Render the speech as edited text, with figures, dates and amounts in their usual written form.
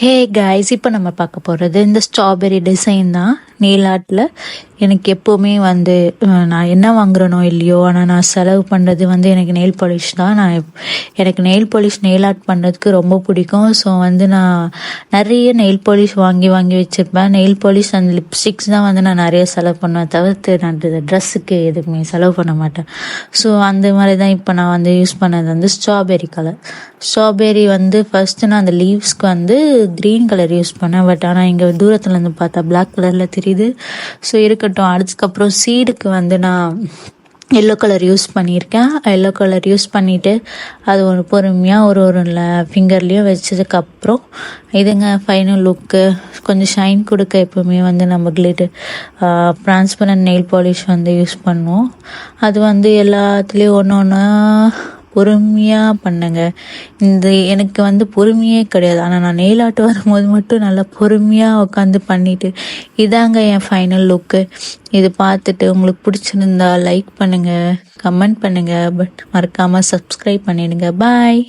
Hey guys, இப்போ நம்ம பார்க்க போகிறது இந்த ஸ்ட்ராபெரி டிசைன் தான். நெயில் ஆர்ட்டில் எனக்கு எப்போவுமே நான் என்ன வாங்குறேனோ இல்லையோ, ஆனால் நான் செலவு பண்ணுறது எனக்கு நெயில் பாலிஷ் தான். எனக்கு நெயில் பாலிஷ் நெயில் ஆர்ட் பண்ணுறதுக்கு ரொம்ப பிடிக்கும். ஸோ நான் நிறைய நெயில் பாலிஷ் வாங்கி வச்சுருப்பேன். நெயில் பாலிஷ் அண்ட் லிப்ஸ்டிக்ஸ் தான் நான் நிறைய செலவு பண்ணுவேன், தவிர்த்து நான் ட்ரெஸ்ஸுக்கு எதுக்குமே செலவு பண்ண மாட்டேன். ஸோ அந்த மாதிரி தான் இப்போ நான் யூஸ் பண்ணது ஸ்ட்ராபெரி கலர். ஸ்ட்ராபெரி ஃபர்ஸ்ட்டு நான் அந்த லீவ்ஸ்க்கு க்ரீன் கலர் யூஸ் பண்ணேன். பட் ஆனால் இங்கே தூரத்துலேருந்து பார்த்தா பிளாக் கலரில் தெரியுது. ஸோ இருக்கட்டும். அதுக்கப்புறம் சீடுக்கு நான் எல்லோ கலர் யூஸ் பண்ணியிருக்கேன். எல்லோ கலர் யூஸ் பண்ணிவிட்டு அது பொறுமையாக ஒரு ஃபிங்கர்லேயும் வச்சதுக்கப்புறம் ஃபைனல் லுக்கு கொஞ்சம் ஷைன் கொடுக்க எப்போவுமே நம்ம glitter transparent nail polish use பண்ணுவோம். அது எல்லாத்துலேயும் ஒன்று பொறுமையாக பண்ணுங்க. எனக்கு பொறுமையே கிடையாது. ஆனால் நான் நெயில் ஆர்ட் வரும்போது மட்டும் நல்லா பொறுமையாக உட்காந்து பண்ணிட்டு இதாங்க என் ஃபைனல் லுக்கு. இது பார்த்துட்டு உங்களுக்கு பிடிச்சிருந்தா லைக் பண்ணுங்கள், கமெண்ட் பண்ணுங்கள், பட் மறக்காமல் சப்ஸ்கிரைப் பண்ணிடுங்க. பாய்.